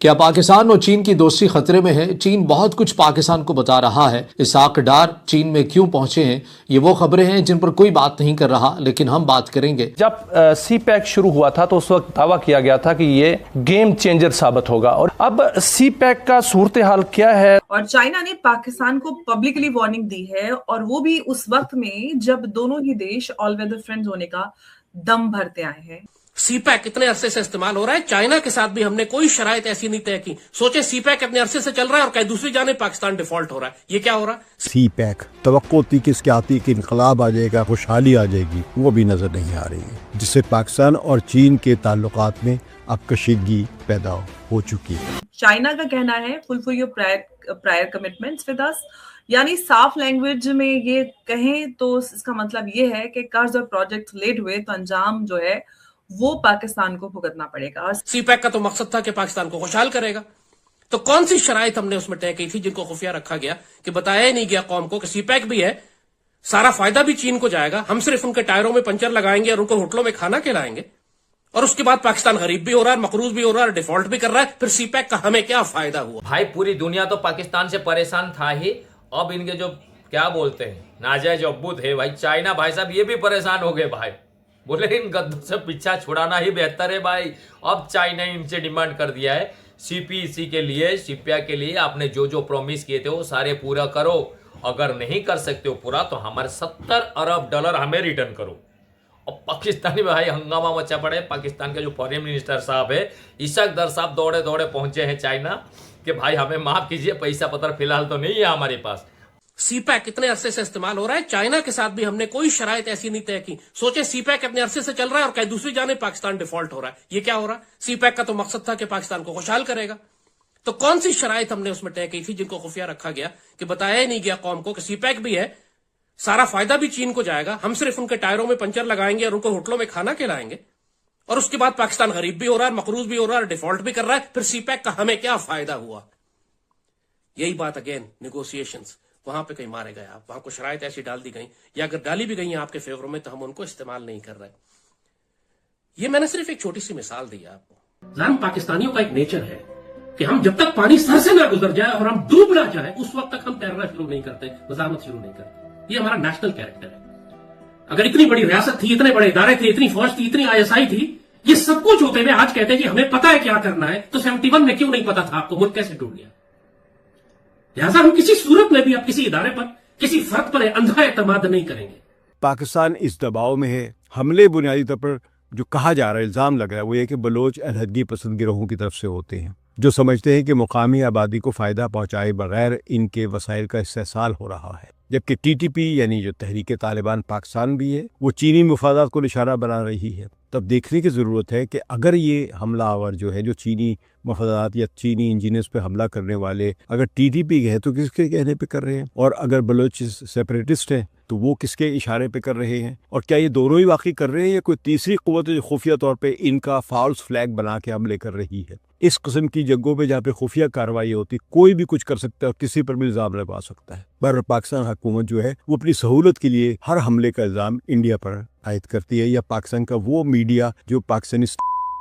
क्या पाकिस्तान और चीन की दोस्ती खतरे में है? चीन बहुत कुछ पाकिस्तान को बता रहा है। इसहाक डार चीन में क्यों पहुंचे हैं? ये वो खबरें हैं जिन पर कोई बात नहीं कर रहा, लेकिन हम बात करेंगे। जब सी पैक शुरू हुआ था तो उस वक्त दावा किया गया था कि ये गेम चेंजर साबित होगा, और अब सी पैक का सूरत हाल क्या है? और चाइना ने पाकिस्तान को पब्लिकली वार्निंग दी है, और वो भी उस वक्त में जब दोनों ही देश ऑल वेदर फ्रेंड्स होने का दम भरते आए हैं। सीपैक कितने अरसे से इस्तेमाल हो रहा है, चाइना के साथ भी हमने कोई शराइत ऐसी नहीं तय की। सोचे सीपैक कितने अरसे से चल रहा है और कहीं दूसरी जाने पाकिस्तान डिफॉल्ट हो रहा है। ये क्या हो रहा है? सीपैक तवक्को थी कि इसके आती कि इनकलाब आ जाएगा, खुशहाली आ जाएगी, वो भी नजर नहीं आ रही है, जिससे पाकिस्तान और चीन के ताल्लुकात में अब कशीदगी पैदा हो चुकी है। चाइना का कहना है fulfil your prior commitments with us, यानी साफ लैंग्वेज में ये कहें तो इसका मतलब ये है कि कर्ज और प्रोजेक्ट लेट हुए तो अंजाम जो है वो पाकिस्तान को भुगतना पड़ेगा। सीपैक का तो मकसद था कि पाकिस्तान को खुशहाल करेगा, तो कौन सी शराइत हमने उसमें तय की थी जिनको खुफिया रखा गया कि बताया ही नहीं गया कौम को कि सीपैक भी है, सारा फायदा भी चीन को जाएगा, हम सिर्फ उनके टायरों में पंचर लगाएंगे और उनको होटलों में खाना खिलाएंगे, और उसके बाद पाकिस्तान गरीब भी हो रहा है, मकरूज भी हो रहा है, डिफॉल्ट भी कर रहा है, फिर सीपैक का हमें क्या फायदा हुआ? भाई पूरी दुनिया तो पाकिस्तान से परेशान था ही, अब इनके जो क्या बोलते हैं नाजायज अब्बू थे भाई चाइना, भाई साहब ये भी परेशान हो गए भाई, बोले इन गद्दों से पीछा छुड़ाना ही बेहतर है भाई। अब चाइना इनसे डिमांड कर दिया है सीपीईसी के लिए, सीपिया के लिए आपने जो जो प्रॉमिस किए थे वो सारे पूरा करो, अगर नहीं कर सकते हो पूरा तो हमारे 70 अरब डॉलर हमें रिटर्न करो। और पाकिस्तानी भाई हंगामा मचा पड़े। पाकिस्तान के जो फॉरेन मिनिस्टर साहब है इशक दर साहब दौड़े दौड़े पहुंचे हैं चाइना कि भाई हमें माफ कीजिए, पैसा पत्र फिलहाल तो नहीं है हमारे पास। सीपैक कितने अरसे से इस्तेमाल हो रहा है, चाइना के साथ भी हमने कोई शराइत ऐसी नहीं तय की। सोचे सीपैक कितने अरसे से चल रहा है और कहीं दूसरी जाने पाकिस्तान डिफॉल्ट हो रहा है। ये क्या हो रहा है? सीपैक का तो मकसद था कि पाकिस्तान को खुशहाल करेगा, तो कौन सी शराइत हमने उसमें तय की थी जिनको खुफिया रखा गया कि बताया ही नहीं गया कौम को कि सीपैक भी है, सारा फायदा भी चीन को जाएगा, हम सिर्फ उनके टायरों में पंचर लगाएंगे और उनको होटलों में खाना खिलाएंगे, और उसके बाद पाकिस्तान गरीब भी हो रहा है, मकरूज भी हो रहा है, डिफॉल्ट भी कर रहा है, फिर सीपैक का हमें क्या फायदा हुआ? यही बात अगेन निगोशिएशंस, वहां पे कहीं मारे गए आप, वहां को शराइत ऐसी डाल दी गई, या अगर डाली भी गई है आपके फेवर में तो हम उनको इस्तेमाल नहीं कर रहे। ये मैंने सिर्फ एक छोटी सी मिसाल दी आपको। हम पाकिस्तानियों का एक नेचर है कि हम जब तक पानी सर से ना गुजर जाए और हम डूब ना जाए उस वक्त तक हम तैरना शुरू नहीं करते, मजामत शुरू नहीं करते। ये हमारा नेशनल कैरेक्टर है। अगर इतनी बड़ी रियासत थी, इतने बड़े इदारे थे, इतनी फौज थी, इतनी आईएसआई थी, ये सब कुछ होते हुए आज कहते हैं कि हमें पता है क्या करना है, तो 71 में क्यों नहीं पता था आपको? मुल्क कैसे टूट गया? लिहाजा हम किसी सूरत में भी अब किसी इदारे पर, किसी फर्द पर अंधा एतमाद नहीं करेंगे। पाकिस्तान इस दबाव में है। हमले बुनियादी तौर पर जो कहा जा रहा है, इल्ज़ाम लग रहा है, वो ये कि बलोच अलहदगी पसंद गिरोहों की तरफ से होते हैं, जो समझते हैं कि मुकामी आबादी को फ़ायदा पहुँचाए बगैर इनके वसाइल का इस्तेसाल हो रहा है। जबकि टीटीपी यानी जो तहरीक तालिबान पाकिस्तान भी है, वो चीनी मुफादात को निशाना बना रही है। तब देखने की ज़रूरत है कि अगर ये हमलावर जो है, जो चीनी मफादात या चीनी इंजीनियर्स पे हमला करने वाले अगर टीटीपी के हैं तो किसके कहने पे कर रहे हैं, और अगर बलोच सेपरेटिस्ट हैं तो वो किसके इशारे पे कर रहे हैं, और क्या ये दोनों ही वाकई कर रहे हैं या कोई तीसरी क़ुव्वत जो खुफिया तौर पे इनका फॉल्स फ्लैग बना के हमले कर रही है। इस किस्म की जगहों पे जहाँ पे खुफिया कार्रवाई होती, कोई भी कुछ कर सकता है और किसी पर भी इल्ज़ाम लगा सकता है। पर पाकिस्तान हुकूमत जो है वो अपनी सहूलत के लिए हर हमले का इल्ज़ाम इंडिया पर आयद करती है, या पाकिस्तान का वो मीडिया जो पाकिस्तानी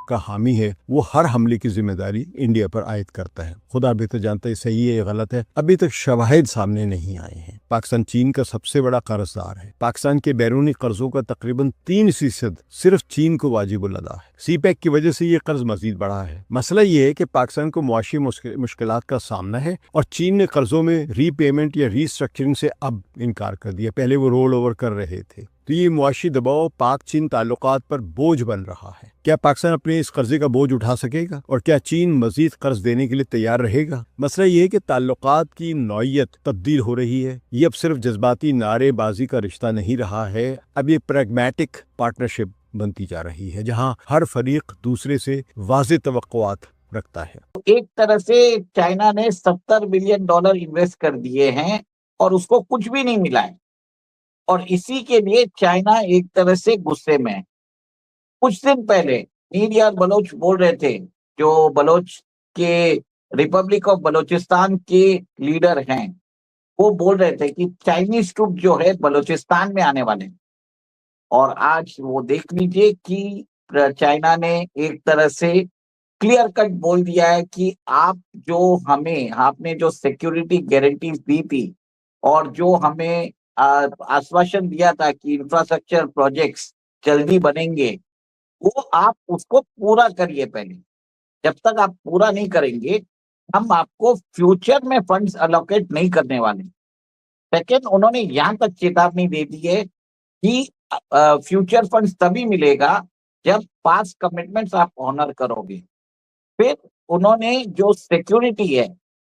का हामी है वो हर हमले की जिम्मेदारी इंडिया पर आयद करता है। खुदा बेहतर जानता है सही है या गलत है, अभी तक शवाहिद सामने नहीं आए हैं। पाकिस्तान चीन का सबसे बड़ा कर्जदार है। पाकिस्तान के बैरूनी कर्जों का तकरीबन 3% सिर्फ चीन को वाजिबुल अदा है। सीपैक की वजह से ये कर्ज मजीद बढ़ा है। मसला ये है कि पाकिस्तान को मुआशी मुश्किलात का सामना है और चीन ने कर्जों में रीपेमेंट या रीस्ट्रक्चरिंग से अब इनकार कर दिया। पहले वो रोल ओवर कर रहे थे, तो ये मुआशी दबाव पाक चीन ताल्लुकात पर बोझ बन रहा है। क्या पाकिस्तान अपने इस कर्जे का बोझ उठा सकेगा, और क्या चीन मजीद कर्ज देने के लिए तैयार रहेगा? मसला ये है कि ताल्लुकात की नौइयत तब्दील हो रही है। ये अब सिर्फ जज्बाती नारेबाजी का रिश्ता नहीं रहा है, अब ये प्रैग्मेटिक पार्टनरशिप बनती जा रही है, जहाँ हर फरीक दूसरे से वाज़ेह तवक्कुआत रखता है। एक तरह से चाइना ने $70 बिलियन इन्वेस्ट कर दिए हैं और उसको कुछ भी नहीं मिला है, और इसी के लिए चाइना एक तरह से गुस्से में है। कुछ दिन पहले मीडिया बलोच बोल रहे थे, जो बलोच के रिपब्लिक ऑफ बलोचिस्तान के लीडर हैं, वो बोल रहे थे कि चाइनीज ट्रूप जो है बलोचिस्तान में आने वाले हैं। और आज वो देख लीजिए कि चाइना ने एक तरह से क्लियर कट बोल दिया है कि आप जो हमें आपने जो सिक्योरिटी गारंटीज दी थी और जो हमें आश्वासन दिया था कि इंफ्रास्ट्रक्चर प्रोजेक्ट्स जल्दी बनेंगे, वो आप उसको पूरा करिए पहले। जब तक आप पूरा नहीं करेंगे, हम आपको फ्यूचर में फंड्स अलोकेट नहीं करने वाले। सेकेंड, उन्होंने यहां तक चेतावनी दे दी है कि फ्यूचर फंड्स तभी मिलेगा जब पास्ट कमिटमेंट्स आप ऑनर करोगे। फिर उन्होंने जो सिक्योरिटी है,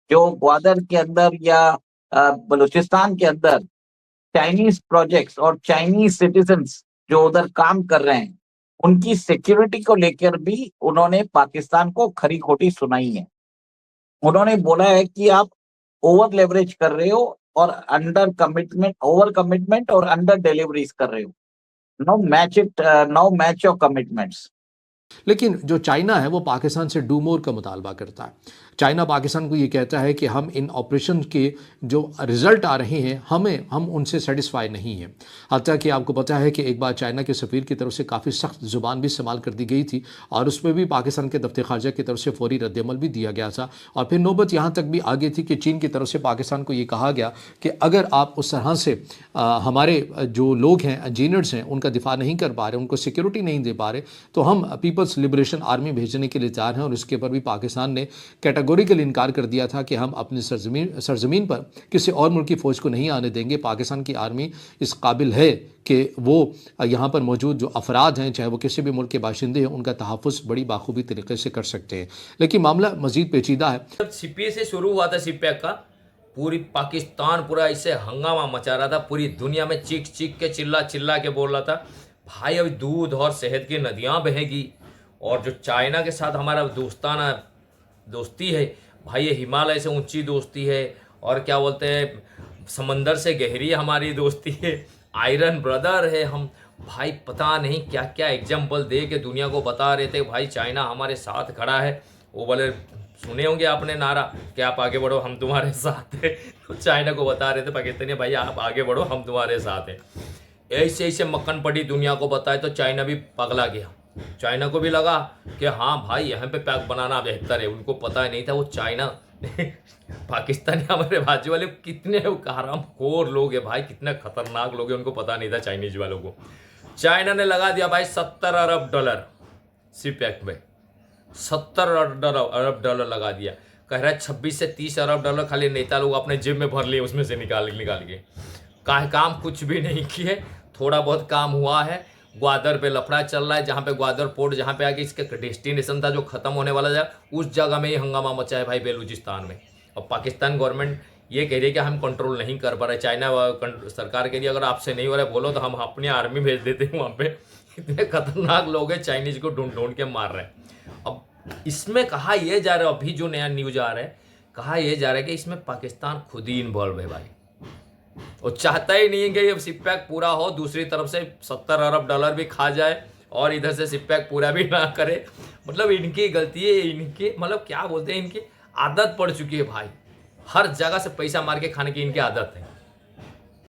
जो ग्वादर के अंदर या बलूचिस्तान के अंदर चाइनीज प्रोजेक्ट्स और चाइनीज सिटीजन्स जो उधर काम कर रहे हैं, उनकी सिक्योरिटी को लेकर भी उन्होंने पाकिस्तान को खरी खोटी सुनाई है। उन्होंने बोला है कि आप ओवर लेवरेज कर रहे हो और ओवर कमिटमेंट और अंडर डिलीवरीज कर रहे हो। No match your commitments. लेकिन जो चाइना है वो पाकिस्तान से डू मोर का मुतालबा करता है। चाइना पाकिस्तान को ये कहता है कि हम इन ऑपरेशन के जो रिजल्ट आ रहे हैं हम उनसे सेटिस्फाई नहीं हैं। हालांकि कि आपको पता है कि एक बार चाइना के सफ़ीर की तरफ से काफ़ी सख्त ज़ुबान भी इस्तेमाल कर दी गई थी और उसमें भी पाकिस्तान के दफ्तर ख़ारजा की तरफ से फौरी रद्दअमल भी दिया गया था। और फिर नौबत यहाँ तक भी आ गई थी कि चीन की तरफ से पाकिस्तान को ये कहा गया कि अगर आप उस तरह से हमारे जो लोग हैं, इंजीनियर्स हैं, उनका दिफा नहीं कर पा रहे, उनको सिक्योरिटी नहीं दे पा रहे, तो हम पीपल्स लिबरेशन आर्मी भेजने के लिए तैयार हैं। और इसके ऊपर भी पाकिस्तान ने कैटेगोरिकल इनकार कर दिया था कि हम अपनी सरजमीन पर किसी और मुल्क की फ़ौज को नहीं आने देंगे। पाकिस्तान की आर्मी इस काबिल है कि वो यहाँ पर मौजूद जो अफराद हैं, चाहे वो किसी भी मुल्क के बाशिंदे हैं, उनका तहफ़्फ़ुज़ बड़ी बाखूबी तरीके से कर सकते हैं। लेकिन मामला मज़ीद पेचीदा है। जब सीपीए से शुरू हुआ था सीपैक का, पूरी पाकिस्तान पूरा इससे हंगामा मचा रहा था, पूरी दुनिया में चीख चीख के चिल्ला के बोल रहा था भाई अभी दूध और शहद की नदियाँ बहेगी। और जो चाइना के साथ हमारा दोस्ताना दोस्ती है भाई, ये हिमालय से ऊंची दोस्ती है और क्या बोलते हैं समंदर से गहरी हमारी दोस्ती है, आयरन ब्रदर है हम। भाई पता नहीं क्या क्या एग्जाम्पल दे के दुनिया को बता रहे थे भाई चाइना हमारे साथ खड़ा है। वो बोले, सुने होंगे आपने नारा कि आप आगे बढ़ो हम तुम्हारे साथ हैं। तो चाइना को बता रहे थे पाकिस्तानी भाई आप आगे बढ़ो हम तुम्हारे साथ हैं। ऐसे ऐसे मक्खन पड़ी दुनिया को बताए तो चाइना भी पगला गया। चाइना को भी लगा कि हाँ भाई यहाँ पे पैक बनाना बेहतर है। उनको पता ही नहीं था वो चाइना पाकिस्तानी हमारे बाजू वाले कितने हरामखोर लोग हैं भाई, कितने खतरनाक लोग हैं, उनको पता नहीं था चाइनीज वालों को। चाइना ने लगा दिया भाई $70 अरब सीपैक में, $70 अरब लगा दिया। कह रहा है 26 से 30 अरब डॉलर खाली नेता लोग अपने जेब में भर लिए, उसमें से निकाल के काम कुछ भी नहीं किए। थोड़ा बहुत काम हुआ है, ग्वादर पे लफड़ा चल रहा है, जहाँ पे ग्वादर पोर्ट जहाँ पे आके इसका डेस्टिनेशन था जो खत्म होने वाला था, उस जगह में ही हंगामा मचा है भाई बेलूचिस्तान में। और पाकिस्तान गवर्नमेंट ये कह रही है कि हम कंट्रोल नहीं कर पा रहे। चाइना सरकार कह रही है अगर आपसे नहीं हो रहा है बोलो तो हम अपनी आर्मी भेज देते हैं वहाँ पे। इतने खतरनाक लोग हैं, चाइनीज को ढूंढ के मार रहे हैं। अब इसमें कहा यह जा रहा है, अभी जो नया न्यूज आ रहा है, कहा यह जा रहा है कि इसमें पाकिस्तान खुद ही इन्वॉल्व है भाई। वो चाहता ही नहीं है कि ये सिपैक पूरा हो, दूसरी तरफ से $70 अरब भी खा जाए और इधर से सिपैक पूरा भी ना करे। मतलब इनकी गलती है, इनकी मतलब क्या बोलते हैं, इनकी आदत पड़ चुकी है भाई। हर जगह से पैसा मार के खाने की इनकी आदत है।